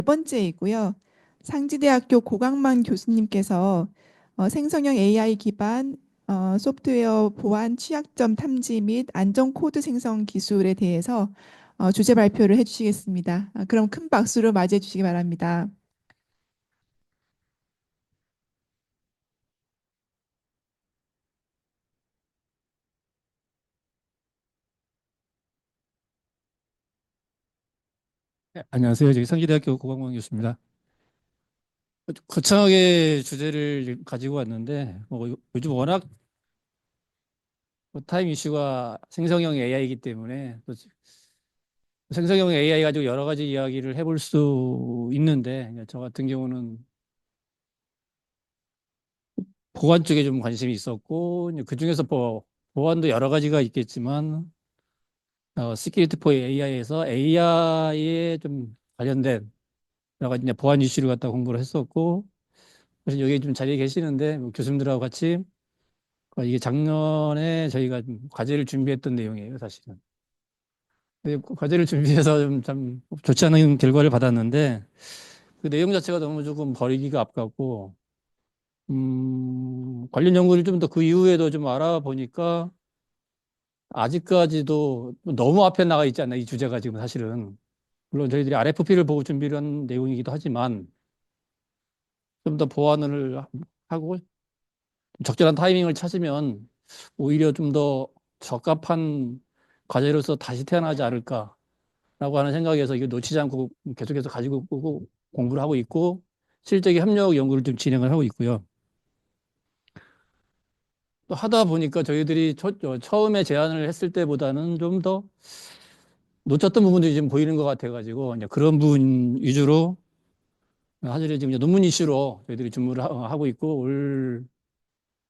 번째이고요. 상지대학교 고강만 교수님께서 생성형 AI 기반 소프트웨어 보안 취약점 탐지 및 안전 코드 생성 기술에 대해서 주제 발표를 해주시겠습니다. 그럼 큰 박수로 맞이해 주시기 바랍니다. 네, 안녕하세요. 저기 상지대학교 고강원 교수입니다. 거창하게 주제를 가지고 왔는데, 요즘 워낙 타임 이슈가 생성형 AI이기 때문에 또 생성형 AI 가지고 여러 가지 이야기를 해볼 수 있는데, 저 같은 경우는 보안 쪽에 좀 관심이 있었고, 그 중에서 보안도 여러 가지가 있겠지만, 시큐리티 포 AI에서 AI에 좀 관련된 여러 가지 이제 보안 이슈를 갖다 공부를 했었고, 그래서 여기 좀 자리에 계시는데, 뭐 교수님들하고 같이 이게 작년에 저희가 좀 과제를 준비했던 내용이에요, 사실은. 근데 그 과제를 준비해서 좀 참 좋지 않은 결과를 받았는데 그 내용 자체가 너무 조금 버리기가 아깝고, 관련 연구를 좀 더 그 이후에도 좀 알아보니까 아직까지도 너무 앞에 나가 있지 않나, 이 주제가 지금 사실은. 물론 저희들이 RFP를 보고 준비를 한 내용이기도 하지만 좀 더 보완을 하고 적절한 타이밍을 찾으면 오히려 좀 더 적합한 과제로서 다시 태어나지 않을까라고 하는 생각에서 이거 놓치지 않고 계속해서 가지고 공부를 하고 있고 실제의 협력 연구를 좀 진행을 하고 있고요. 또 하다 보니까 저희들이 처음에 제안을 했을 때보다는 좀 더 놓쳤던 부분들이 좀 보이는 것 같아가지고 이제 그런 부분 위주로 사실은 지금 이제 논문 이슈로 저희들이 준비를 하고 있고 올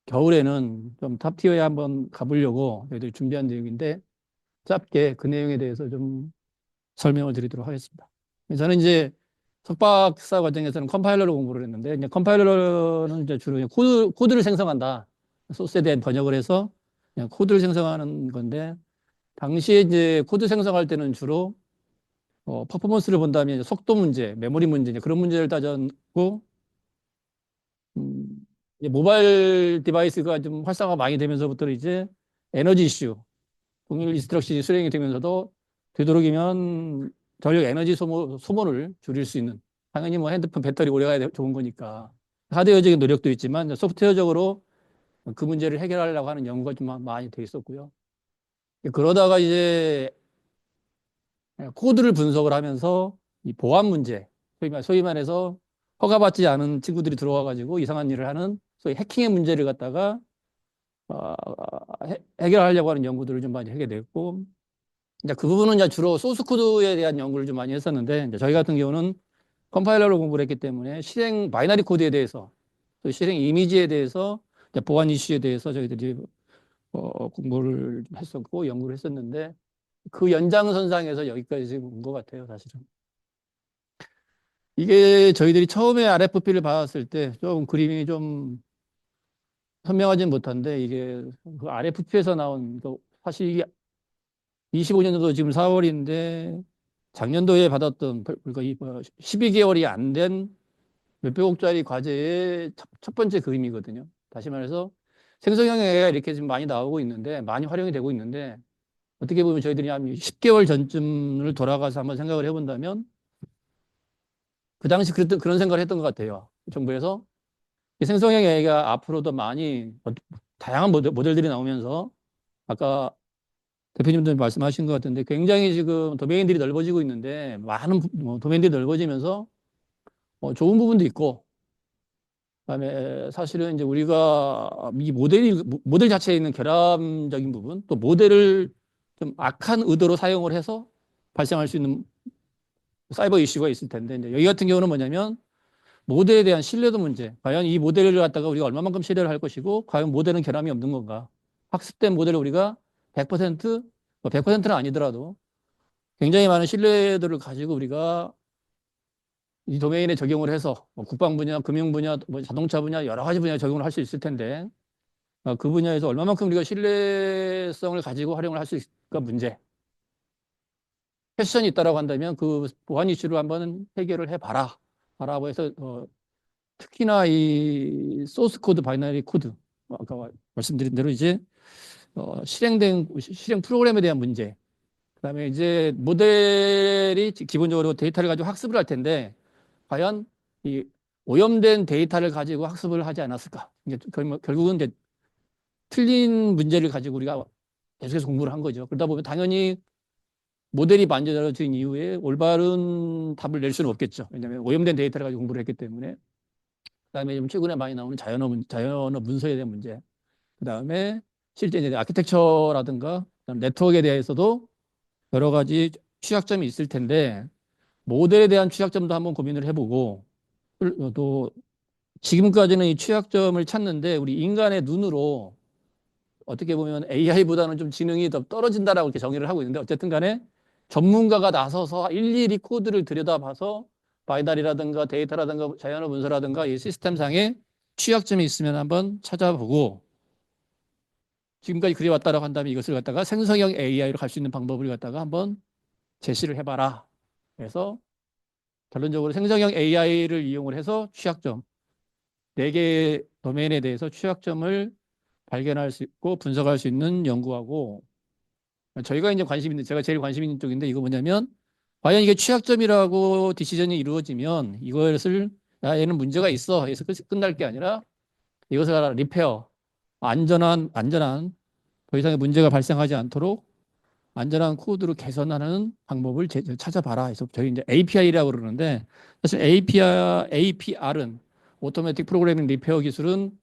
겨울에는 좀 탑티어에 한번 가보려고 저희들이 준비한 내용인데 짧게 그 내용에 대해서 좀 설명을 드리도록 하겠습니다. 저는 이제 석박사 과정에서는 컴파일러로 공부를 했는데, 이제 컴파일러는 이제 주로 코드를 생성한다. 소스에 대한 번역을 해서 그냥 코드를 생성하는 건데, 당시에 이제 코드 생성할 때는 주로 퍼포먼스를 본다면 이제 속도 문제, 메모리 문제, 이제 그런 문제를 따졌고, 음, 이제 모바일 디바이스가 좀 활성화가 많이 되면서부터 이제 에너지 이슈, 동일 인스트럭션이 수행이 되면서도 되도록이면 전력 에너지 소모를 줄일 수 있는, 당연히 뭐 핸드폰 배터리 오래 가야 좋은 거니까 하드웨어적인 노력도 있지만 소프트웨어적으로 그 문제를 해결하려고 하는 연구가 좀 많이 돼 있었고요. 그러다가 이제 코드를 분석을 하면서 이 보안 문제, 소위 말해서 허가받지 않은 친구들이 들어와 가지고 이상한 일을 하는 소위 해킹의 문제를 갖다가 어, 해결하려고 하는 연구들을 좀 많이 하게 됐고, 이제 그 부분은 이제 주로 소스 코드에 대한 연구를 좀 많이 했었는데, 이제 저희 같은 경우는 컴파일러로 공부를 했기 때문에 실행 바이너리 코드에 대해서, 또 실행 이미지에 대해서, 이제 보안 이슈에 대해서 저희들이 공부를 했었고 연구를 했었는데, 그 연장선상에서 여기까지 지금 온 것 같아요, 사실은. 이게 저희들이 처음에 RFP를 받았을 때 좀 그림이 좀 선명하진 못한데, 이게 그 RFP에서 나온 사실 이게 25년도 지금 4월인데 작년도에 받았던 그러니까 12개월이 안 된 몇백억짜리 과제의 첫 번째 그림이거든요. 다시 말해서 생성형 AI가 이렇게 지금 많이 나오고 있는데, 많이 활용이 되고 있는데, 어떻게 보면 저희들이 한 10개월 전쯤을 돌아가서 한번 생각을 해본다면 그 당시 그런 생각을 했던 것 같아요. 정부에서 이 생성형 AI가 앞으로도 많이 다양한 모델들이 나오면서 아까 대표님도 말씀하신 것 같은데 굉장히 지금 도메인들이 넓어지고 있는데, 많은 도메인들이 넓어지면서 좋은 부분도 있고, 그다음에 사실은 이제 우리가 이 모델 자체에 있는 결함적인 부분, 또 모델을 좀 악한 의도로 사용을 해서 발생할 수 있는 사이버 이슈가 있을 텐데, 이제 여기 같은 경우는 뭐냐면 모델에 대한 신뢰도 문제. 과연 이 모델을 갖다가 우리가 얼마만큼 신뢰를 할 것이고, 과연 모델은 결함이 없는 건가? 학습된 모델을 우리가 100%, 100%는 아니더라도 굉장히 많은 신뢰도를 가지고 우리가 이 도메인에 적용을 해서 뭐 국방 분야, 금융 분야, 뭐 자동차 분야 여러 가지 분야에 적용을 할 수 있을 텐데, 그 분야에서 얼마만큼 우리가 신뢰성을 가지고 활용을 할 수 있을까 문제. 패션이 있다라고 한다면 그 보안 이슈를 한번 해결을 해봐라. 라고 해서 특히나 이 소스 코드, 바이너리 코드, 아까 말씀드린 대로 이제 실행 프로그램에 대한 문제. 그다음에 이제 모델이 기본적으로 데이터를 가지고 학습을 할 텐데 과연 이 오염된 데이터를 가지고 학습을 하지 않았을까? 이게 결국은 이제 틀린 문제를 가지고 우리가 계속해서 공부를 한 거죠. 그러다 보면 당연히 모델이 만들어진 이후에 올바른 답을 낼 수는 없겠죠. 왜냐하면 오염된 데이터를 가지고 공부를 했기 때문에. 그다음에 좀 최근에 많이 나오는 자연어 문서에 대한 문제. 그다음에 실제 이제 아키텍처라든가 네트워크에 대해서도 여러 가지 취약점이 있을 텐데 모델에 대한 취약점도 한번 고민을 해보고 또 지금까지는 이 취약점을 찾는데 우리 인간의 눈으로 어떻게 보면 AI보다는 좀 지능이 더 떨어진다라고 이렇게 정의를 하고 있는데 어쨌든 간에 전문가가 나서서 일일이 코드를 들여다봐서 바이너리라든가 데이터라든가 자연어 문서라든가 이 시스템상에 취약점이 있으면 한번 찾아보고 지금까지 그래왔다라고 한다면 이것을 갖다가 생성형 AI로 갈 수 있는 방법을 갖다가 한번 제시를 해봐라. 그래서 결론적으로 생성형 AI를 이용을 해서 취약점, 네 개의 도메인에 대해서 취약점을 발견할 수 있고 분석할 수 있는 연구하고 저희가 이제 관심 있는, 제가 제일 관심 있는 쪽인데 이거 뭐냐면 과연 이게 취약점이라고 디시전이 이루어지면 이것을 야, 얘는 문제가 있어. 해서 끝날 게 아니라 이것을 리페어, 안전한 더 이상의 문제가 발생하지 않도록 안전한 코드로 개선하는 방법을 찾아봐라. 그래서 저희 이제 API라고 그러는데 사실 APR은 오토매틱 프로그래밍 리페어 기술은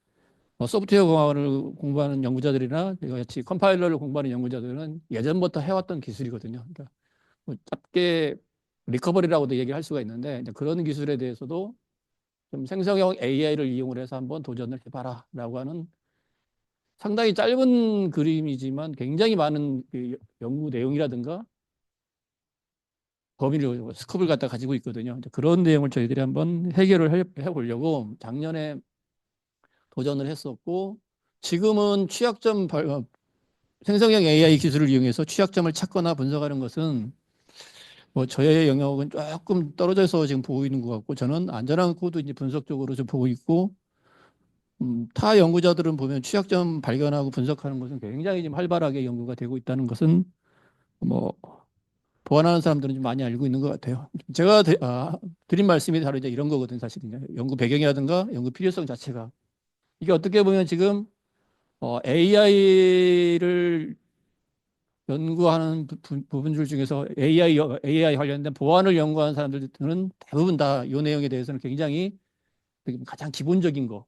소프트웨어 공학을 공부하는 연구자들이나 같이 컴파일러를 공부하는 연구자들은 예전부터 해왔던 기술이거든요. 그러니까 뭐 짧게 리커버리라고도 얘기할 수가 있는데 이제 그런 기술에 대해서도 좀 생성형 AI를 이용을 해서 한번 도전을 해봐라라고 하는 상당히 짧은 그림이지만 굉장히 많은 그 연구 내용이라든가 범위를 스컵을 갖다 가지고 있거든요. 그런 내용을 저희들이 한번 해결을 해보려고 작년에 도전을 했었고 지금은 생성형 AI 기술을 이용해서 취약점을 찾거나 분석하는 것은 뭐 저의 영역은 조금 떨어져서 지금 보고 있는 것 같고 저는 안전한 코드 이제 분석 쪽으로 좀 보고 있고 타 연구자들은 보면 취약점 발견하고 분석하는 것은 굉장히 지금 활발하게 연구가 되고 있다는 것은 뭐 보완하는 사람들은 좀 많이 알고 있는 것 같아요. 제가 드린 말씀이 바로 이제 이런 거거든요. 사실은요. 연구 배경이라든가 연구 필요성 자체가 이게 어떻게 보면 지금 AI를 연구하는 부분들 중에서 AI 관련된 보안을 연구하는 사람들은 대부분 다 이 내용에 대해서는 굉장히 가장 기본적인 뭐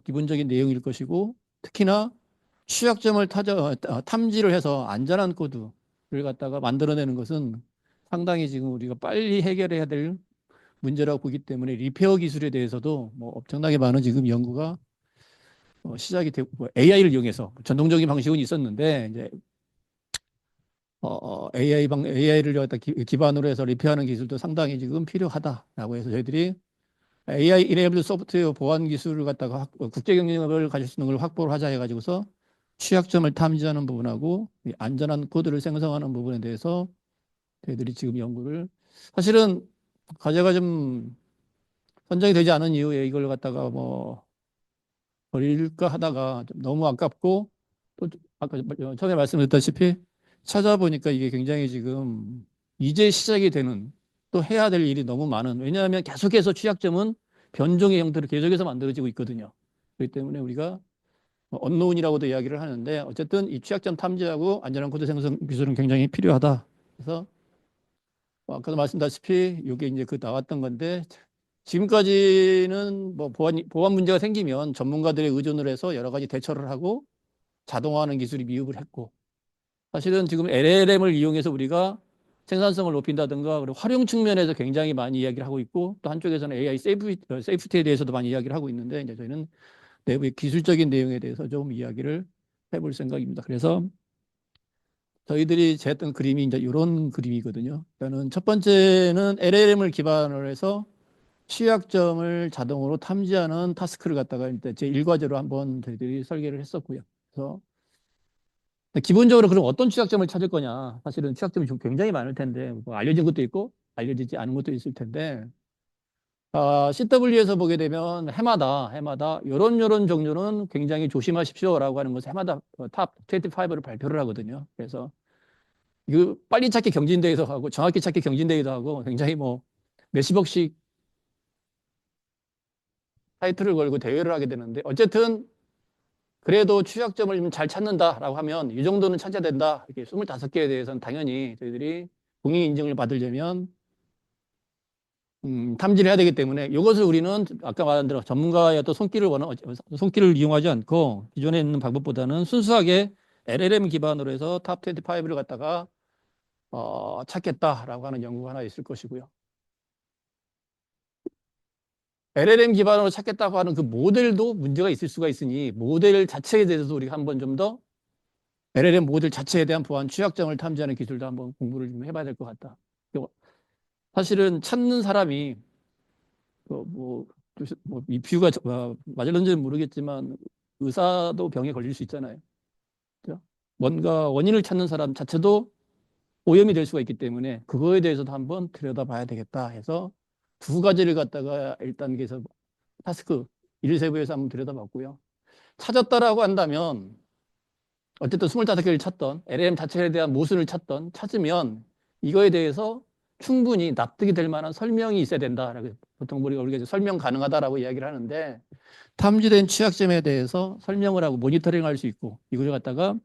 기본적인 내용일 것이고 특히나 취약점을 탐지를 해서 안전한 코드를 갖다가 만들어내는 것은 상당히 지금 우리가 빨리 해결해야 될 문제라고 보기 때문에 리페어 기술에 대해서도 뭐 엄청나게 많은 지금 연구가 시작이 되고 AI를 이용해서 전통적인 방식은 있었는데 이제 AI를 갖다 기반으로 해서 리페어하는 기술도 상당히 지금 필요하다라고 해서 저희들이 AI 이네이블 소프트웨어 보안 기술을 갖다가 국제 경쟁력을 가질 수 있는 걸 확보를 하자 해가지고서 취약점을 탐지하는 부분하고 안전한 코드를 생성하는 부분에 대해서 저희들이 지금 연구를 사실은 과제가 좀 선정이 되지 않은 이후에 이걸 갖다가 뭐 버릴까 하다가 좀 너무 아깝고 또 아까 처음에 말씀드렸다시피 찾아보니까 이게 굉장히 지금 이제 시작이 되는 또 해야 될 일이 너무 많은 왜냐하면 계속해서 취약점은 변종의 형태로 계속해서 만들어지고 있거든요. 그렇기 때문에 우리가 언노운이라고도 이야기를 하는데 어쨌든 이 취약점 탐지하고 안전한 코드 생성 기술은 굉장히 필요하다. 그래서 아까도 말씀드렸다시피 이게 이제 그 나왔던 건데 지금까지는 뭐 보안 문제가 생기면 전문가들의 의존을 해서 여러 가지 대처를 하고 자동화하는 기술이 미흡을 했고 사실은 지금 LLM을 이용해서 우리가 생산성을 높인다든가 그리고 활용 측면에서 굉장히 많이 이야기를 하고 있고 또 한쪽에서는 AI 세이프티에 대해서도 많이 이야기를 하고 있는데 이제 저희는 내부의 기술적인 내용에 대해서 좀 이야기를 해볼 생각입니다. 그래서 저희들이 제했던 그림이 이제 이런 그림이거든요. 그러니까는 첫 번째는 LLM을 기반으로 해서 취약점을 자동으로 탐지하는 타스크를 갖다가 일단 제 1과제로 한번 저희들이 설계를 했었고요. 그래서 기본적으로 그럼 어떤 취약점을 찾을 거냐? 사실은 취약점이 좀 굉장히 많을 텐데, 뭐 알려진 것도 있고, 알려지지 않은 것도 있을 텐데, CW에서 보게 되면 해마다 요런 종류는 굉장히 조심하십시오라고 하는 것을 해마다 탑 25를 발표를 하거든요. 그래서 이거 빨리 찾기 경진대회도 하고 정확히 찾기 경진대회도 하고 굉장히 뭐 몇십억씩 타이틀을 걸고 대회를 하게 되는데 어쨌든 그래도 취약점을 좀 잘 찾는다라고 하면 이 정도는 찾아야 된다. 이렇게 25개에 대해서는 당연히 저희들이 공인 인증을 받으려면 탐지를 해야 되기 때문에 이것을 우리는 아까 말한 대로 전문가의 어떤 손길을 이용하지 않고 기존에 있는 방법보다는 순수하게 LLM 기반으로 해서 탑 25를 갖다가 찾겠다라고 하는 연구가 하나 있을 것이고요. LLM 기반으로 찾겠다고 하는 그 모델도 문제가 있을 수가 있으니 모델 자체에 대해서도 우리가 한번 좀 더 LLM 모델 자체에 대한 보안 취약점을 탐지하는 기술도 한번 공부를 좀 해봐야 될 것 같다. 사실은 찾는 사람이 뭐, 이 비유가 맞을런지는 모르겠지만 의사도 병에 걸릴 수 있잖아요. 그죠? 뭔가 원인을 찾는 사람 자체도 오염이 될 수가 있기 때문에 그거에 대해서도 한번 들여다봐야 되겠다 해서 두 가지를 갖다가 1단계에서 타스크 1세부에서 한번 들여다봤고요. 찾았다라고 한다면 어쨌든 25개를 찾던 LLM 자체에 대한 모순을 찾으면 이거에 대해서 충분히 납득이 될 만한 설명이 있어야 된다라고 보통 우리가 이제 설명 가능하다라고 이야기를 하는데 탐지된 취약점에 대해서 설명을 하고 모니터링할 수 있고 이걸 갖다가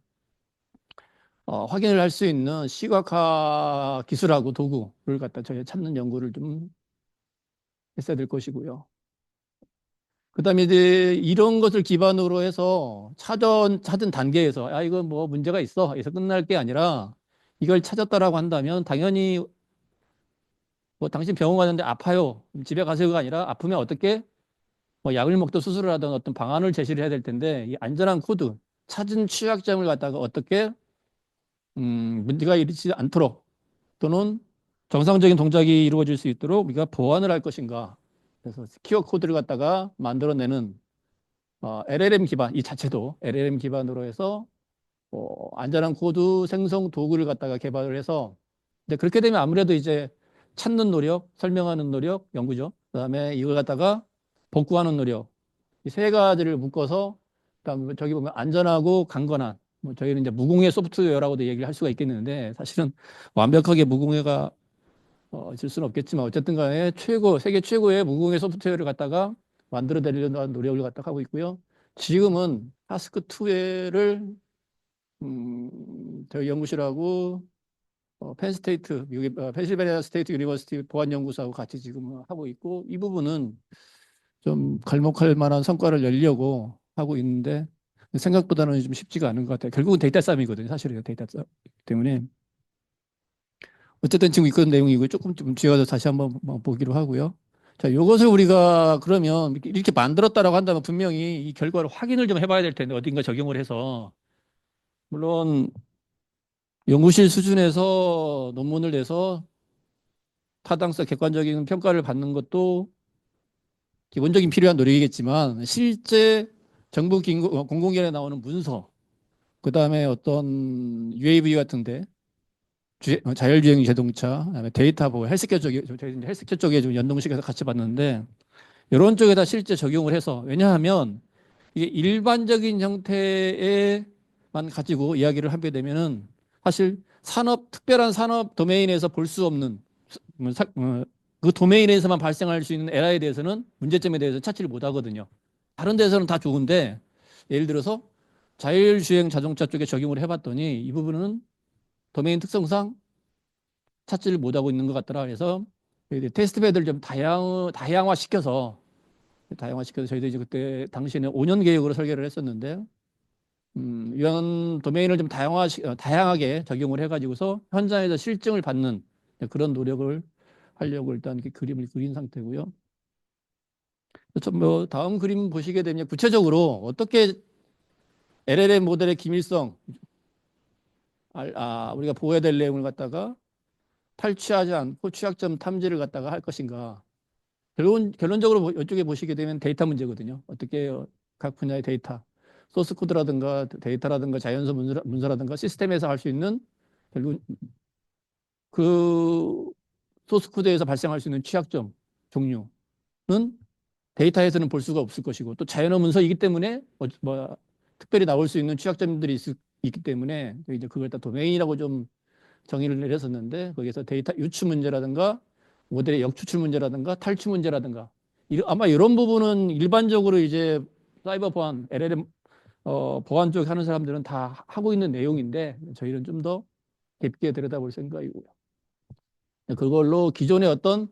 확인을 할 수 있는 시각화 기술하고 도구를 갖다 저희 찾는 연구를 좀 했어야 될 것이고요. 그다음에 이제 이런 것을 기반으로 해서 찾은 단계에서 이거 뭐 문제가 있어 해서 끝날 게 아니라 이걸 찾았다라고 한다면 당연히 뭐 당신 병원 가는데 아파요 집에 가세요가 아니라 아프면 어떻게 뭐 약을 먹든 수술을 하든 어떤 방안을 제시를 해야 될 텐데 이 안전한 코드 찾은 취약점을 갖다가 어떻게 문제가 일으키지 않도록 또는 정상적인 동작이 이루어질 수 있도록 우리가 보완을 할 것인가 그래서 스퀘어 코드를 갖다가 만들어내는 LLM 기반, 이 자체도 LLM 기반으로 해서 안전한 코드 생성 도구를 갖다가 개발을 해서 근데 그렇게 되면 아무래도 이제 찾는 노력, 설명하는 노력, 연구죠. 그다음에 이걸 갖다가 복구하는 노력 이 세 가지를 묶어서 그다음에 저기 보면 안전하고 강건한 뭐 저희는 이제 무공해 소프트웨어라고도 얘기를 할 수가 있겠는데 사실은 완벽하게 무공해가 있을 수는 없겠지만 어쨌든 간에 세계 최고의 무공해 소프트웨어를 갖다가 만들어내려는 노력을 갖다가 하고 있고요. 지금은 타스크 2를 저희 연구실하고 펜스테이트 미국의 펜실베니아 스테이트 유니버시티 보안연구소하고 같이 지금 하고 있고 이 부분은 좀 괄목할 만한 성과를 내려고 하고 있는데 생각보다는 좀 쉽지가 않은 것 같아요. 결국은 데이터 싸움이거든요. 사실은 데이터 싸움 때문에 어쨌든 지금 이건 내용이고 조금 좀 뒤에 가서 다시 한번 보기로 하고요. 자, 이것을 우리가 그러면 이렇게 만들었다라고 한다면 분명히 이 결과를 확인을 좀 해봐야 될 텐데 어딘가 적용을 해서 물론 연구실 수준에서 논문을 내서 타당성 객관적인 평가를 받는 것도 기본적인 필요한 노력이겠지만 실제 정부 공공기관에 나오는 문서 그다음에 어떤 UAV 같은데 자율주행 자동차, 그다음에 데이터 보호, 헬스케어 쪽에 저희 이제 헬스케어 쪽에 좀 연동식해서 같이 봤는데 이런 쪽에다 실제 적용을 해서 왜냐하면 이게 일반적인 형태에만 가지고 이야기를 하게 되면은 사실 특별한 산업 도메인에서 볼 수 없는 그 도메인에서만 발생할 수 있는 에러에 대해서는 문제점에 대해서 찾지를 못하거든요. 다른 데서는 다 좋은데 예를 들어서 자율주행 자동차 쪽에 적용을 해봤더니 이 부분은 도메인 특성상 찾지를 못하고 있는 것 같더라. 그래서 테스트 베드를 좀 다양화시켜서 저희도 이제 그때 당시에는 5년 계획으로 설계를 했었는데 이런 도메인을 좀 다양하게 적용을 해가지고서 현장에서 실증을 받는 그런 노력을 하려고 일단 이렇게 그림을 그린 상태고요. 뭐 다음 그림 보시게 되면 구체적으로 어떻게 LLM 모델의 기밀성 우리가 보호해야 될 내용을 갖다가 탈취하지 않고 취약점 탐지를 갖다가 할 것인가. 결론적으로 이쪽에 보시게 되면 데이터 문제거든요. 어떻게 각 분야의 데이터. 소스 코드라든가 데이터라든가 자연수 문서라든가 시스템에서 할 수 있는 결국 그 소스 코드에서 발생할 수 있는 취약점 종류는 데이터에서는 볼 수가 없을 것이고 또 자연어 문서이기 때문에 특별히 나올 수 있는 취약점들이 있기 때문에 이제 그걸 다 도메인이라고 좀 정의를 내렸었는데 거기서 데이터 유추 문제라든가 모델의 역추출 문제라든가 탈취 문제라든가 아마 이런 부분은 일반적으로 이제 사이버 보안, LLM 보안 쪽 하는 사람들은 다 하고 있는 내용인데 저희는 좀 더 깊게 들여다볼 생각이고요. 그걸로 기존의 어떤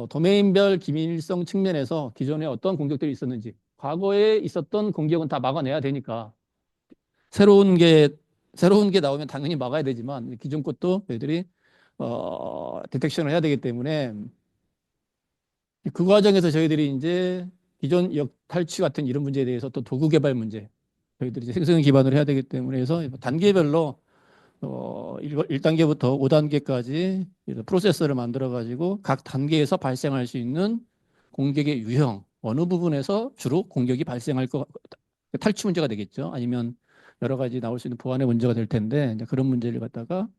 도메인별 기밀성 측면에서 기존에 어떤 공격들이 있었는지 과거에 있었던 공격은 다 막아내야 되니까 새로운 게 나오면 당연히 막아야 되지만 기존 것도 저희들이 디텍션을 해야 되기 때문에 그 과정에서 저희들이 이제 기존 역탈취 같은 이런 문제에 대해서 또 도구 개발 문제 저희들이 이제 생성을 기반으로 해야 되기 때문에 해서 단계별로 1단계부터 5단계까지 프로세서를 만들어 가지고 각 단계에서 발생할 수 있는 공격의 유형 어느 부분에서 주로 공격이 발생할 것 탈취 문제가 되겠죠. 아니면 여러 가지 나올 수 있는 보안의 문제가 될 텐데 이제 그런 문제를 갖다가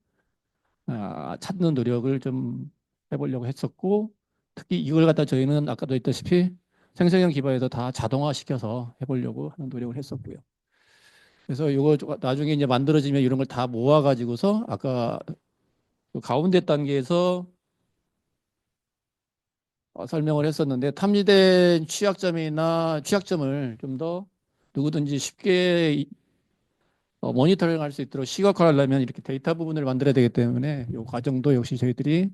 찾는 노력을 좀 해보려고 했었고 특히 이걸 갖다 저희는 아까도 했다시피 생성형 기반에서 다 자동화시켜서 해보려고 하는 노력을 했었고요. 그래서 이거 나중에 이제 만들어지면 이런 걸 다 모아가지고서 아까 그 가운데 단계에서 설명을 했었는데 탐지된 취약점이나 취약점을 좀 더 누구든지 쉽게 모니터링 할 수 있도록 시각화하려면 이렇게 데이터 부분을 만들어야 되기 때문에 이 과정도 역시 저희들이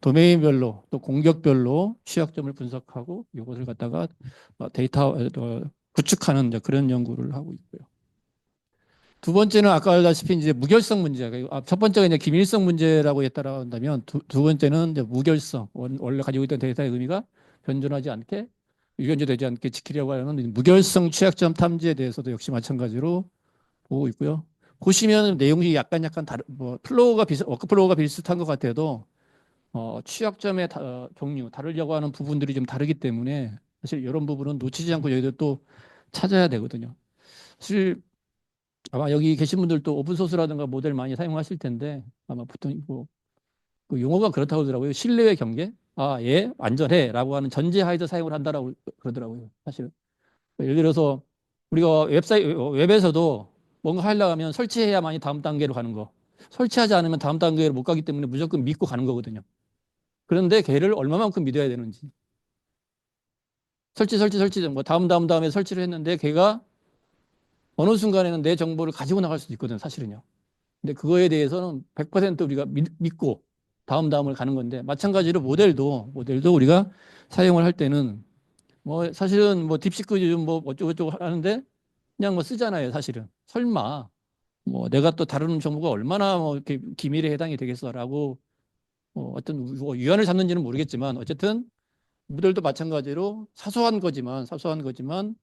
도메인별로 또 공격별로 취약점을 분석하고 이것을 갖다가 데이터 구축하는 이제 그런 연구를 하고 있고요. 두 번째는 아까 알다시피 이제 무결성 문제. 첫 번째가 이제 기밀성 문제라고 했다라 한다면 두 번째는 이제 무결성. 원래 가지고 있던 데이터의 의미가 변전하지 않게 유변조되지 않게 지키려고 하는 무결성 취약점 탐지에 대해서도 역시 마찬가지로 보고 있고요. 보시면 내용이 약간 다른 워크플로우가 비슷한 것 같아도 취약점의 종류 다르려고 하는 부분들이 좀 다르기 때문에 사실 이런 부분은 놓치지 않고 저희들 또 찾아야 되거든요. 사실 아마 여기 계신 분들도 오픈소스라든가 모델 많이 사용하실 텐데 아마 보통 그 용어가 그렇다고 하더라고요. 신뢰의 경계. 예, 안전해라고 하는 전제하에서 사용을 한다라고 그러더라고요. 사실은. 예를 들어서 우리가 웹에서도 뭔가 하려고 하면 설치해야만이 다음 단계로 가는 거. 설치하지 않으면 다음 단계로 못 가기 때문에 무조건 믿고 가는 거거든요. 그런데 걔를 얼마만큼 믿어야 되는지. 설치, 뭐 다음에 설치를 했는데 걔가 어느 순간에는 내 정보를 가지고 나갈 수도 있거든요, 사실은요. 근데 그거에 대해서는 100% 우리가 믿고 다음을 가는 건데 마찬가지로 모델도 우리가 사용을 할 때는 뭐 사실은 뭐 딥시크 요즘 뭐 어쩌고저쩌고 하는데 그냥 뭐 쓰잖아요, 사실은. 설마 뭐 내가 또 다루는 정보가 얼마나 뭐 이렇게 기밀에 해당이 되겠어라고 어떤 뭐 유한을 삼는지는 모르겠지만 어쨌든 모델도 마찬가지로 사소한 거지만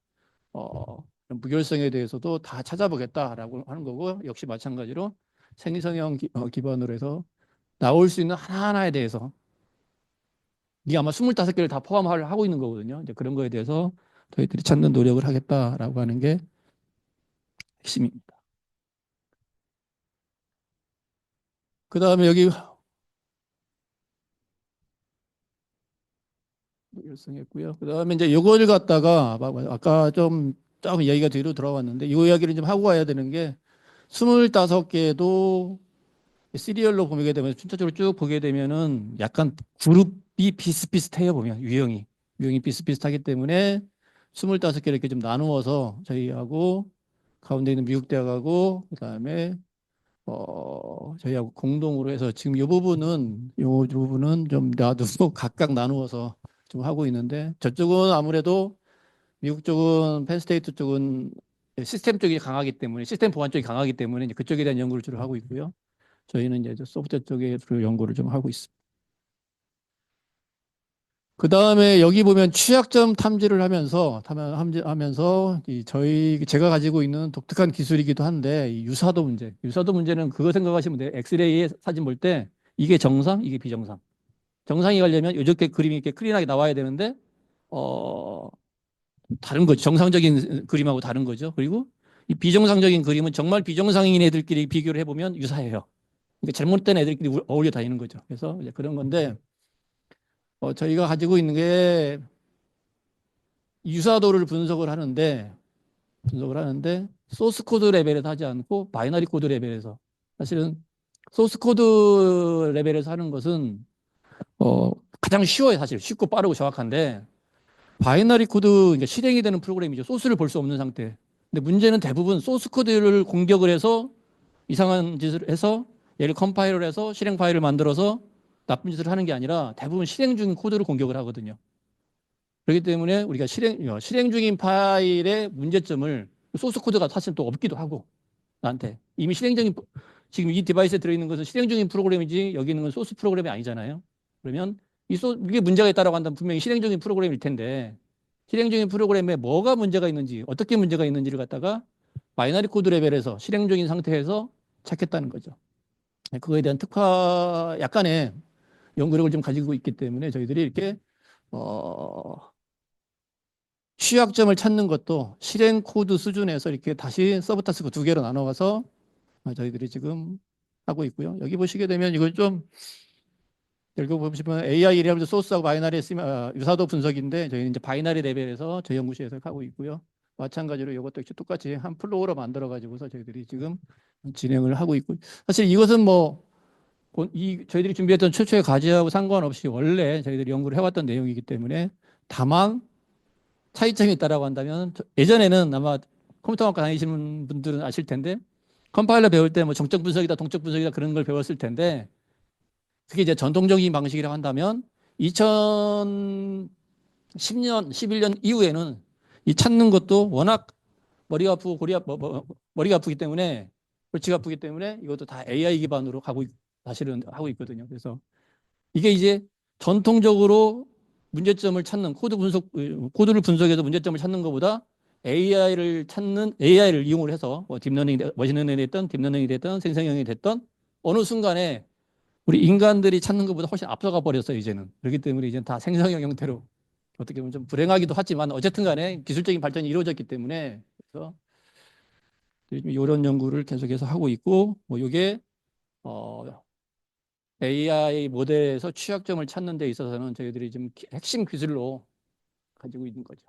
무결성에 대해서도 다 찾아보겠다라고 하는 거고 역시 마찬가지로 생리성형 기반으로 해서 나올 수 있는 하나하나에 대해서 이게 아마 25개를 다 포함하고 있는 거거든요. 이제 그런 거에 대해서 저희들이 찾는 노력을 하겠다라고 하는 게 핵심입니다. 그 다음에 여기 무결성했고요. 그 다음에 이제 요거를 갖다가 아까 좀 이야기가 뒤로 들어왔는데 이 이야기를 좀 하고 와야 되는 게 25개도 시리얼로 보게 되면 순차적으로 쭉 보게 되면은 약간 그룹이 비슷비슷해요. 보면 유형이 비슷비슷하기 때문에 25개 이렇게 좀 나누어서 저희하고 가운데 있는 미국 대학하고 그다음에 저희하고 공동으로 해서 지금 이 부분은 좀 놔두고 각각 나누어서 좀 하고 있는데 저쪽은 아무래도 미국 쪽은 펜스테이트 쪽은 시스템 쪽이 강하기 때문에 시스템 보안 쪽이 강하기 때문에 이제 그쪽에 대한 연구를 주로 하고 있고요. 저희는 이제 소프트웨어 쪽에 주로 연구를 좀 하고 있습니다. 그 다음에 여기 보면 취약점 탐지를 하면서 제가 가지고 있는 독특한 기술이기도 한데 이 유사도 문제는 그거 생각하시면 돼요. 엑스레이의 사진 볼 때 이게 정상, 이게 비정상. 정상이 가려면 이렇게 그림이 이렇게 클린하게 나와야 되는데 다른 거죠. 정상적인 그림하고 다른 거죠. 그리고 이 비정상적인 그림은 정말 비정상인 애들끼리 비교를 해보면 유사해요. 그러니까 잘못된 애들끼리 어울려 다니는 거죠. 그래서 이제 그런 건데 저희가 가지고 있는 게 유사도를 분석을 하는데 소스 코드 레벨에서 하지 않고 바이너리 코드 레벨에서 사실은 소스 코드 레벨에서 하는 것은 가장 쉬워요. 사실 쉽고 빠르고 정확한데 바이너리 코드 그러니까 실행이 되는 프로그램이죠. 소스를 볼 수 없는 상태. 근데 문제는 대부분 소스 코드를 공격을 해서 이상한 짓을 해서 얘를 컴파일을 해서 실행 파일을 만들어서 나쁜 짓을 하는 게 아니라 대부분 실행 중인 코드를 공격을 하거든요. 그렇기 때문에 우리가 실행 중인 파일의 문제점을 소스 코드가 사실 또 없기도 하고 나한테 이미 지금 이 디바이스에 들어있는 것은 실행 중인 프로그램이지 여기 있는 건 소스 프로그램이 아니잖아요. 그러면 이게 문제가 있다라고 한다면 분명히 실행 중인 프로그램일 텐데 실행 중인 프로그램에 뭐가 문제가 있는지 어떻게 문제가 있는지를 갖다가 바이너리 코드 레벨에서 실행 중인 상태에서 찾겠다는 거죠. 그거에 대한 약간의 연구력을 좀 가지고 있기 때문에 저희들이 이렇게 취약점을 찾는 것도 실행 코드 수준에서 이렇게 다시 서브타스크 두 개로 나눠가서 저희들이 지금 하고 있고요. 여기 보시게 되면 이걸 좀 읽어보시면 AI 이래면서 소스하고 바이너리 유사도 분석인데 저희는 이제 바이너리 레벨에서 저희 연구실에서 하고 있고요. 마찬가지로 이것도 똑같이 한 플로우로 만들어 가지고서 저희들이 지금 진행을 하고 있고 사실 이것은 저희들이 준비했던 최초의 과제하고 상관없이 원래 저희들이 연구를 해왔던 내용이기 때문에 다만 차이점이 있다라고 한다면 예전에는 아마 컴퓨터학과 다니시는 분들은 아실 텐데 컴파일러 배울 때 뭐 정적 분석이다 동적 분석이다 그런 걸 배웠을 텐데 그게 이제 전통적인 방식이라고 한다면 2010년, 11년 이후에는 이 찾는 것도 워낙 머리가 아프고 머리가 아프기 때문에 골치가 아프기 때문에 이것도 다 AI 기반으로 사실은 하고 있거든요. 그래서 이게 이제 전통적으로 문제점을 찾는 코드를 분석해서 문제점을 찾는 것보다 AI를 이용을 해서 머신러닝이 됐던 딥러닝이 됐던 생성형이 됐던 어느 순간에 우리 인간들이 찾는 것보다 훨씬 앞서가 버렸어요, 이제는. 그렇기 때문에 이제는 다 생성형 형태로 어떻게 보면 좀 불행하기도 하지만 어쨌든 간에 기술적인 발전이 이루어졌기 때문에 그래서 이런 연구를 계속해서 하고 있고 이게 AI 모델에서 취약점을 찾는 데 있어서는 저희들이 지금 핵심 기술로 가지고 있는 거죠.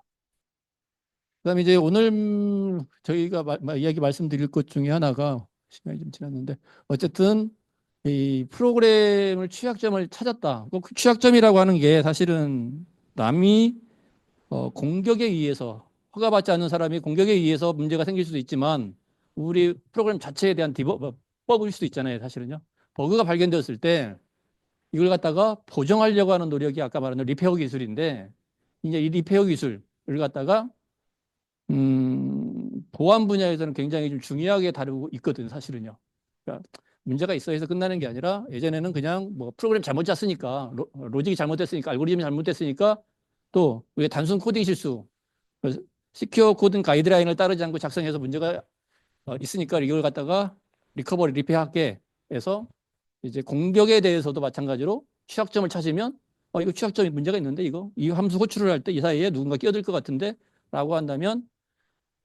그다음에 이제 오늘 저희가 이야기 말씀드릴 것 중에 하나가 시간이 좀 지났는데 어쨌든 이 프로그램을 취약점을 찾았다. 그 취약점이라고 하는 게 사실은 남이 공격에 의해서 허가받지 않는 사람이 공격에 의해서 문제가 생길 수도 있지만 우리 프로그램 자체에 대한 버그일 수도 있잖아요. 사실은요. 버그가 발견되었을 때 이걸 갖다가 보정하려고 하는 노력이 아까 말한 리페어 기술인데 이제 이 리페어 기술을 갖다가 보안 분야에서는 굉장히 좀 중요하게 다루고 있거든요, 사실은요. 그러니까 문제가 있어 해서 끝나는 게 아니라 예전에는 그냥 뭐 프로그램 잘못 짰으니까 로직이 잘못됐으니까 알고리즘이 잘못됐으니까 또 왜 단순 코딩 실수 시큐어 코딩 가이드라인을 따르지 않고 작성해서 문제가 있으니까 이걸 갖다가 리페어할게 해서 이제 공격에 대해서도 마찬가지로 취약점을 찾으면 이거 취약점이 문제가 있는데 이 함수 호출을 할 때 이 사이에 누군가 끼어들 것 같은데 라고 한다면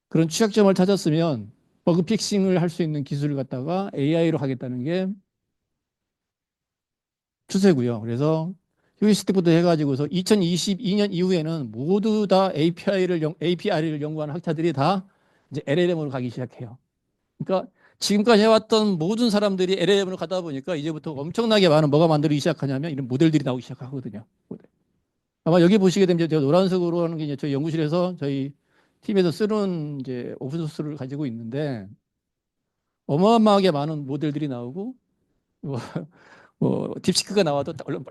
그런 취약점을 찾았으면 버그 픽싱을 할 수 있는 기술을 갖다가 AI로 하겠다는 게 추세고요. 그래서 휴리스틱부터 해가지고서 2022년 이후에는 모두 다 API를 연구하는 학자들이 다 이제 LLM으로 가기 시작해요. 그러니까 지금까지 해왔던 모든 사람들이 LLM으로 가다 보니까 이제부터 엄청나게 많은 뭐가 만들기 시작하냐면 이런 모델들이 나오기 시작하거든요. 아마 여기 보시게 되면 제가 노란색으로 하는 게 이제 저희 연구실에서 저희 팀에서 쓰는 이제 오픈소스를 가지고 있는데 어마어마하게 많은 모델들이 나오고 뭐, 딥시크가 나와도 얼른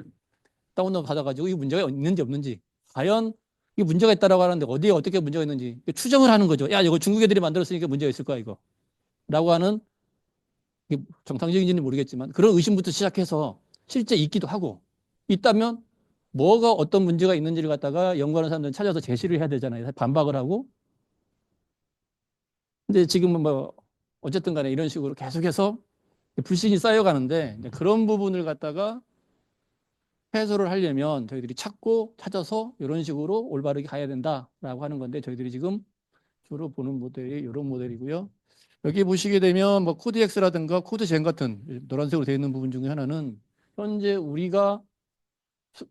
다운로드 받아가지고 이 문제가 있는지 없는지 과연 이 문제가 있다라고 하는데 어디에 어떻게 문제가 있는지 추정을 하는 거죠. 야, 이거 중국 애들이 만들었으니까 문제가 있을 거야 이거. 라고 하는 정상적인지는 모르겠지만 그런 의심부터 시작해서 실제 있기도 하고 있다면 뭐가 어떤 문제가 있는지를 갖다가 연구하는 사람들은 찾아서 제시를 해야 되잖아요. 반박을 하고. 근데 지금은 어쨌든 간에 이런 식으로 계속해서 불신이 쌓여가는데 그런 부분을 갖다가 해소를 하려면 저희들이 찾고 찾아서 이런 식으로 올바르게 가야 된다라고 하는 건데 저희들이 지금 이슈로 보는 모델이 이런 모델이고요. 여기 보시게 되면 뭐 코드X라든가 코드젠 같은 노란색으로 되어 있는 부분 중에 하나는 현재 우리가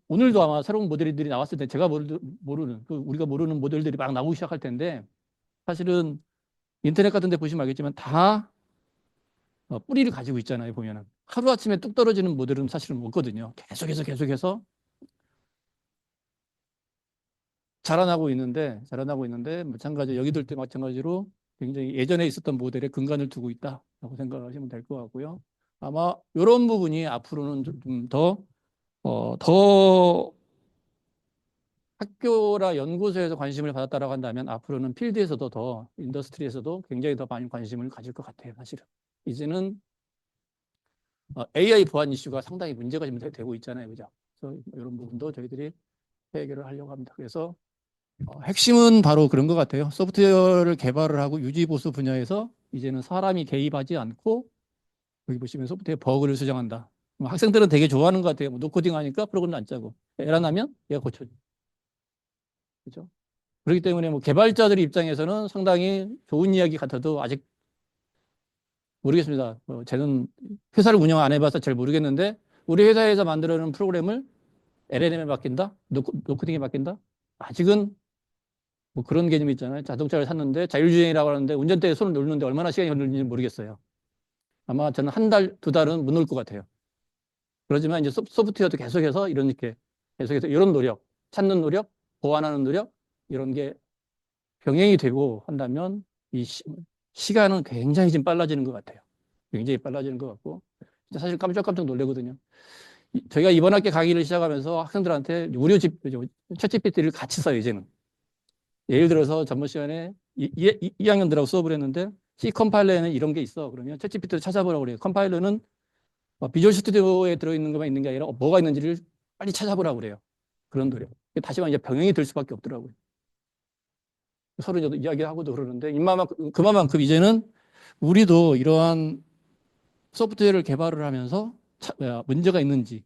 오늘도 아마 새로운 모델들이 나왔을 때 제가 모르는 우리가 모르는 모델들이 막 나오기 시작할 텐데 사실은 인터넷 같은 데 보시면 알겠지만 다 뿌리를 가지고 있잖아요. 보면은 하루아침에 뚝 떨어지는 모델은 사실은 없거든요. 계속해서 자라나고 있는데 마찬가지 여기들 때 마찬가지로 굉장히 예전에 있었던 모델에 근간을 두고 있다라고 생각하시면 될 것 같고요. 아마 이런 부분이 앞으로는 좀 더 학교나 연구소에서 관심을 받았다라고 한다면 앞으로는 필드에서도 더 인더스트리에서도 굉장히 더 많이 관심을 가질 것 같아요. 사실은 이제는 AI 보안 이슈가 상당히 문제가 지금 되고 있잖아요, 그죠? 그래서 이런 부분도 저희들이 해결을 하려고 합니다. 그래서 핵심은 바로 그런 것 같아요. 소프트웨어를 개발을 하고 유지 보수 분야에서 이제는 사람이 개입하지 않고 여기 보시면 소프트웨어 버그를 수정한다. 학생들은 되게 좋아하는 것 같아요. 뭐 노코딩 하니까 프로그램도 안 짜고 에러 나면 얘가 고쳐줘. 그죠? 그렇기 때문에 뭐 개발자들 입장에서는 상당히 좋은 이야기 같아도 아직 모르겠습니다. 저는 회사를 운영 안 해봐서 잘 모르겠는데 우리 회사에서 만들어놓은 프로그램을 LLM에 맡긴다? 노코딩에 맡긴다? 아직은 뭐 그런 개념이 있잖아요. 자동차를 샀는데 자율주행이라고 하는데 운전대에 손을 놓는데 얼마나 시간이 걸리는지 모르겠어요. 아마 저는 한 달, 두 달은 못 놓을 것 같아요. 그렇지만 이제 소프트웨어도 계속해서 이렇게 계속해서 이런 노력, 찾는 노력, 보완하는 노력 이런 게 병행이 되고 한다면 이 시간은 굉장히 지금 빨라지는 것 같아요. 굉장히 빨라지는 것 같고 사실 깜짝깜짝 놀래거든요. 저희가 이번 학기 강의를 시작하면서 학생들한테 무료 챗GPT를 같이 써요, 이제는. 예를 들어서 전번 시간에 2학년들하고 수업을 했는데 C 컴파일러에는 이런 게 있어. 그러면 챗GPT를 찾아보라고 그래요. 컴파일러는 비주얼 스튜디오에 들어있는 것만 있는 게 아니라 뭐가 있는지를 빨리 찾아보라고 그래요. 그런 노력. 다시 말해 이제 병행이 될 수밖에 없더라고요. 서로 이야기하고도 그러는데 그만큼 이제는 우리도 이러한 소프트웨어를 개발을 하면서 문제가 있는지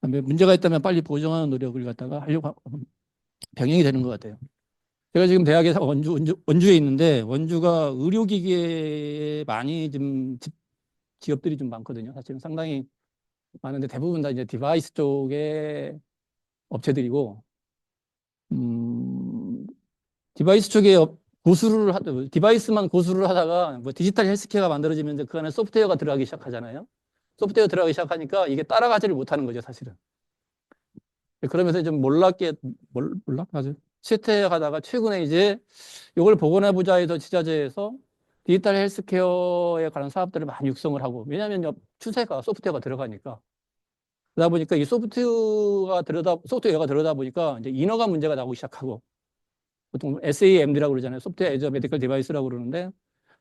문제가 있다면 빨리 보정하는 노력을 갖다가 하려고 병행이 되는 것 같아요. 제가 지금 대학에 원주에 있는데 원주가 의료기기에 많이 좀 기업들이 좀 많거든요. 사실은 상당히 많은데 대부분 다 이제 디바이스 쪽의 업체들이고 음, 디바이스 쪽에 디바이스만 고수를 하다가 뭐 디지털 헬스케어가 만들어지면 이제 그 안에 소프트웨어가 들어가기 시작하잖아요. 소프트웨어 들어가기 시작하니까 이게 따라가지를 못하는 거죠, 사실은. 그러면서 좀 몰라? 아주 쇠퇴하다가 최근에 이제 이걸 복원해보자 해서 지자체에서 디지털 헬스케어에 관한 사업들을 많이 육성을 하고 왜냐하면 추세가 소프트웨어가 들어가니까 그러다 보니까 이 소프트웨어가 들어다 보니까 이제 인허가 문제가 나오기 시작하고 보통 SAMD라고 그러잖아요. 소프트웨어 에즈 메디컬 디바이스라고 그러는데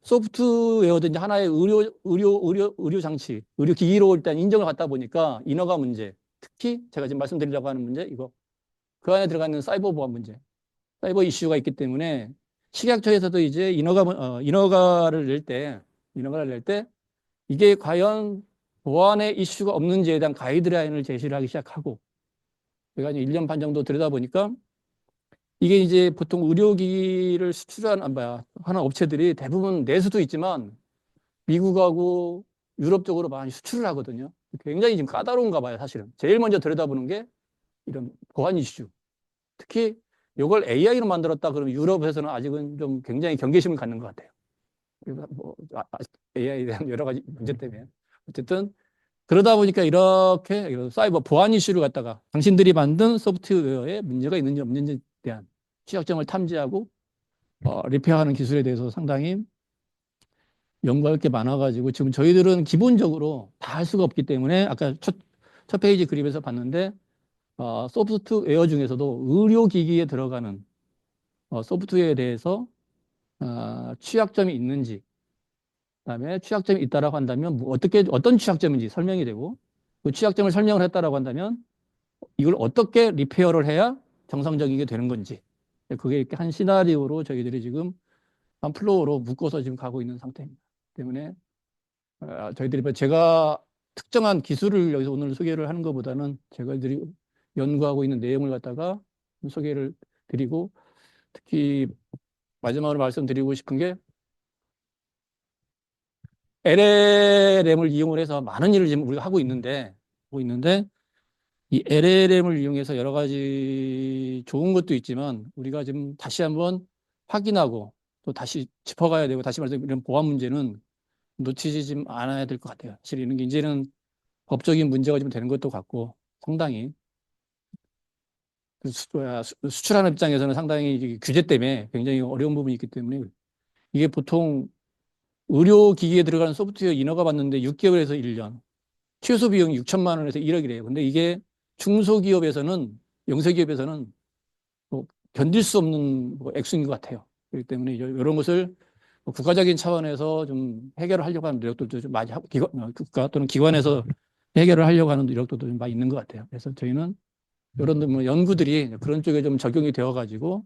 소프트웨어도 이제 하나의 의료 장치, 의료 기기로 일단 인정을 받다 보니까 인허가 문제, 특히 제가 지금 말씀드리려고 하는 문제 이거 그 안에 들어가 있는 사이버 보안 문제, 사이버 이슈가 있기 때문에 식약처에서도 이제 인허가를 낼 때 이게 과연 보안의 이슈가 없는지에 대한 가이드라인을 제시를 하기 시작하고 제가 이제 1년 반 정도 들여다보니까 이게 이제 보통 의료기기를 하는 업체들이 대부분 내수도 있지만 미국하고 유럽 쪽으로 많이 수출을 하거든요. 굉장히 지금 까다로운가 봐요, 사실은. 제일 먼저 들여다보는 게 이런 보안 이슈. 특히 이걸 AI로 만들었다 그러면 유럽에서는 아직은 좀 굉장히 경계심을 갖는 것 같아요. AI에 대한 여러 가지 문제 때문에. 어쨌든 그러다 보니까 이렇게 사이버 보안 이슈를 갖다가 당신들이 만든 소프트웨어에 문제가 있는지 없는지에 대한 취약점을 탐지하고 리페어하는 기술에 대해서 상당히 연구할 게 많아가지고 지금 저희들은 기본적으로 다 할 수가 없기 때문에 아까 첫 페이지 그림에서 봤는데 소프트웨어 중에서도 의료기기에 들어가는 소프트웨어에 대해서 취약점이 있는지 그다음에 취약점이 있다라고 한다면 어떤 취약점인지 설명이 되고 그 취약점을 설명을 했다라고 한다면 이걸 어떻게 리페어를 해야 정상적이게 되는 건지 그게 이렇게 한 시나리오로 저희들이 지금 한 플로우로 묶어서 지금 가고 있는 상태입니다. 때문에 저희들이 제가 특정한 기술을 여기서 오늘 소개를 하는 것보다는 저희들이 연구하고 있는 내용을 갖다가 소개를 드리고 특히 마지막으로 말씀드리고 싶은 게 LLM을 이용을 해서 많은 일을 지금 우리가 하고 있는데 이 LLM을 이용해서 여러 가지 좋은 것도 있지만 우리가 지금 다시 한번 확인하고 또 다시 짚어가야 되고 다시 말해서 이런 보안 문제는 놓치지 좀 않아야 될 것 같아요. 사실 이런 게 이제는 법적인 문제가 좀 되는 것도 같고 상당히 수출하는 입장에서는 상당히 이 규제 때문에 굉장히 어려운 부분이 있기 때문에 이게 보통 의료기기에 들어가는 소프트웨어 인허가 받는데 6개월에서 1년, 최소 비용이 6천만 원에서 1억이래요. 근데 이게 중소기업에서는, 영세기업에서는 뭐 견딜 수 없는 뭐 액수인 것 같아요. 그렇기 때문에 이런 것을 국가적인 차원에서 좀 해결을 하려고 하는 노력들도 좀 많이 하고, 국가 또는 기관에서 해결을 하려고 하는 노력들도 좀 많이 있는 것 같아요. 그래서 저희는 이런 뭐 연구들이 그런 쪽에 좀 적용이 되어가지고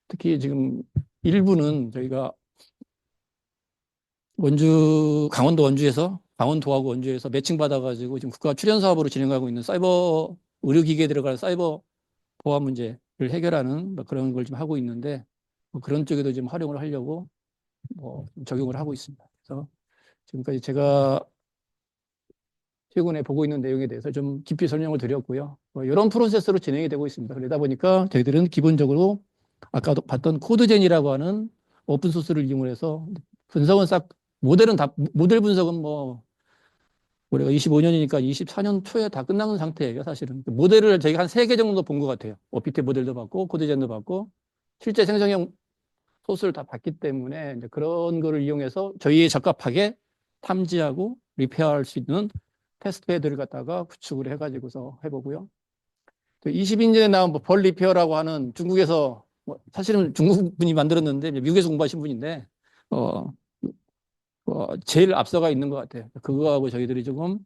특히 지금 일부는 저희가 강원도 원주에서, 강원도하고 원주에서 매칭 받아가지고 지금 국가 출연 사업으로 진행하고 있는 사이버 의료기기에 들어갈 사이버 보안 문제를 해결하는 뭐 그런 걸 좀 하고 있는데 뭐 그런 쪽에도 지금 활용을 하려고 좀 적용을 하고 있습니다. 그래서 지금까지 제가 최근에 보고 있는 내용에 대해서 좀 깊이 설명을 드렸고요. 이런 프로세스로 진행이 되고 있습니다. 그러다 보니까 저희들은 기본적으로 아까도 봤던 코드젠이라고 하는 오픈소스를 이용해서 분석은 모델 분석은 뭐 우리가 25년이니까 24년 초에 다 끝나는 상태예요, 사실은. 모델을 저희가 한 3개 정도 본 것 같아요. OPT 모델도 봤고, 코드젠도 봤고, 실제 생성형 소스를 다 봤기 때문에 이제 그런 거를 이용해서 저희에 적합하게 탐지하고 리페어할 수 있는 테스트 베드를 갖다가 구축을 해가지고서 해보고요. 20인년에 나온 뭐벌 리페어라고 하는 중국에서 사실은 중국 분이 만들었는데 미국에서 공부하신 분인데 어, 제일 앞서가 있는 것 같아요. 그거하고 저희들이 조금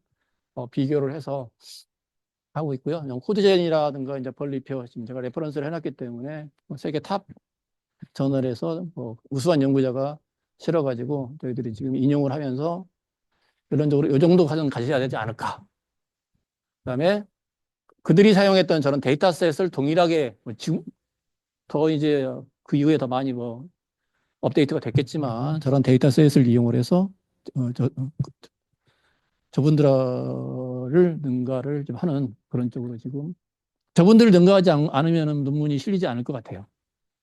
비교를 해서 하고 있고요. 코드젠이라든가 이제 벌 리페어 지금 제가 레퍼런스를 해놨기 때문에 세계 탑 저널에서 우수한 연구자가 실어가지고 저희들이 지금 인용을 하면서 이런적으로 이 정도 과정 가셔야 되지 않을까. 그다음에 그들이 사용했던 저런 데이터셋을 동일하게 지금 더 이제 그 이후에 더 많이 업데이트가 됐겠지만 저런 데이터셋을 이용을 해서 저분들을 능가를 좀 하는 그런 쪽으로 지금 저분들을 능가하지 않으면 논문이 실리지 않을 것 같아요.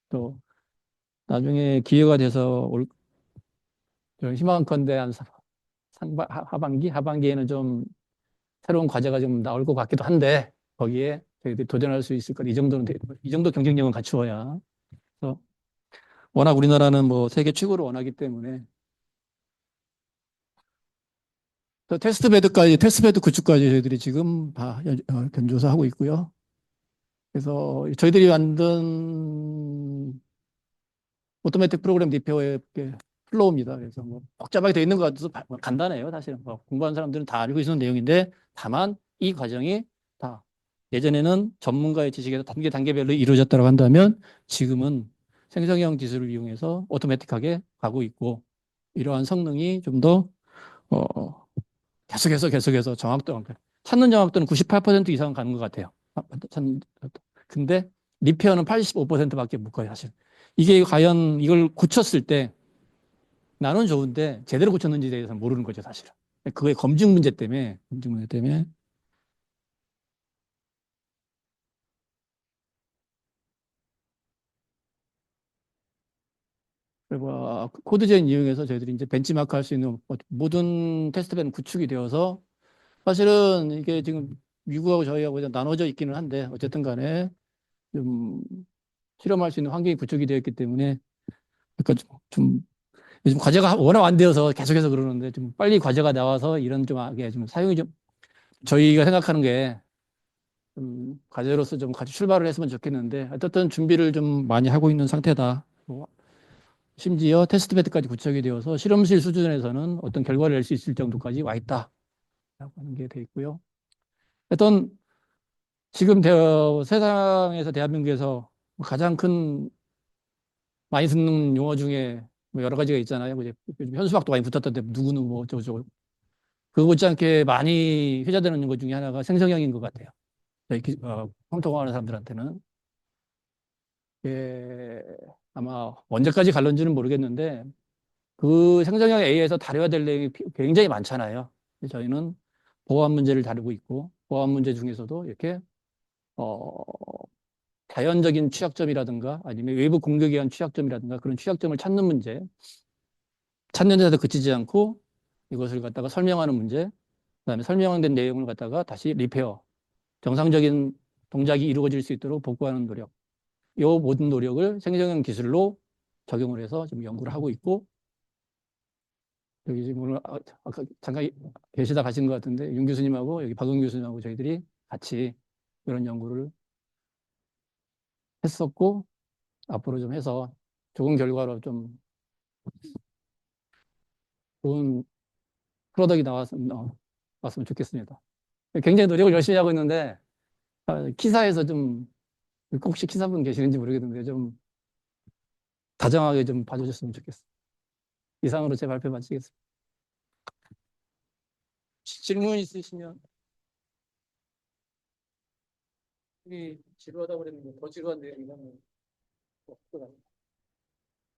또 나중에 기회가 돼서 희망컨대 한 하반기에는 좀 새로운 과제가 좀 나올 것 같기도 한데 거기에 저희들이 도전할 수 있을 것. 이 정도 경쟁력은 갖추어야. 그래서 워낙 우리나라는 뭐 세계 최고를 원하기 때문에 또 테스트 베드 구축까지 저희들이 지금 다 견조사하고 있고요. 그래서 저희들이 만든 오토매틱 프로그램 리페어의 플로우입니다. 그래서 뭐 복잡하게 되어 있는 것 같아서 간단해요. 사실은 공부한 사람들은 다 알고 있는 내용인데 다만 이 과정이 다 예전에는 전문가의 지식에서 단계별로 이루어졌다고 한다면 지금은 생성형 기술을 이용해서 오토매틱하게 가고 있고 이러한 성능이 좀 더 계속해서 찾는 정확도는 98% 이상 가는 것 같아요. 근데 리페어는 85%밖에 못 가요, 사실. 이게 과연 이걸 고쳤을 때 나는 좋은데 제대로 고쳤는지에 대해서는 모르는 거죠, 사실은. 그거의 검증 문제 때문에. 그리고 코드젠 이용해서 저희들이 이제 벤치마크 할 수 있는 모든 테스트밴 구축이 되어서 사실은 이게 지금 미국하고 저희하고 이제 나눠져 있기는 한데 어쨌든 간에 좀 실험할 수 있는 환경이 구축이 되었기 때문에 그러니까 좀 요즘 과제가 워낙 안 되어서 계속해서 그러는데 좀 빨리 과제가 나와서 이런 좀 사용이 좀 저희가 생각하는 게 과제로서 좀 같이 출발을 했으면 좋겠는데 어쨌든 준비를 좀 많이 하고 있는 상태다. 심지어 테스트 베드까지 구축이 되어서 실험실 수준에서는 어떤 결과를 낼 수 있을 정도까지 와 있다라고 하는 게 돼 있고요. 어떤 지금 세상에서 대한민국에서 가장 큰 많이 듣는 용어 중에 뭐 여러 가지가 있잖아요. 이제 현수막도 많이 붙었던데 누구는 뭐 어쩌고저쩌고 그거 못지않게 많이 회자되는 것 중에 하나가 생성형인 것 같아요. 컴퓨터 공학하는 사람들한테는. 예, 아마 언제까지 갈는지는 모르겠는데 그 생성형 AI에서 다뤄야 될 내용이 굉장히 많잖아요. 저희는 보안 문제를 다루고 있고 보안 문제 중에서도 이렇게 어, 자연적인 취약점이라든가 아니면 외부 공격에 의한 취약점이라든가 그런 취약점을 찾는 문제, 찾는 데서 그치지 않고 이것을 갖다가 설명하는 문제, 그다음에 설명된 내용을 갖다가 다시 리페어, 정상적인 동작이 이루어질 수 있도록 복구하는 노력. 이 모든 노력을 생성형 기술로 적용을 해서 지금 연구를 하고 있고 여기 지금 오늘 아까 잠깐 계시다 가신 것 같은데 윤 교수님하고 여기 박은 교수님하고 저희들이 같이 이런 연구를 했었고 앞으로 좀 해서 좋은 결과로 좀 좋은 프로덕이 왔으면 좋겠습니다. 굉장히 노력을 열심히 하고 있는데 키사에서 좀 혹시 키사분 계시는지 모르겠는데 좀 다정하게 좀 봐주셨으면 좋겠어요. 이상으로 제 발표 마치겠습니다. 질문 있으시면 여기 지루하다고 그랬는데 더 지루한 내용이면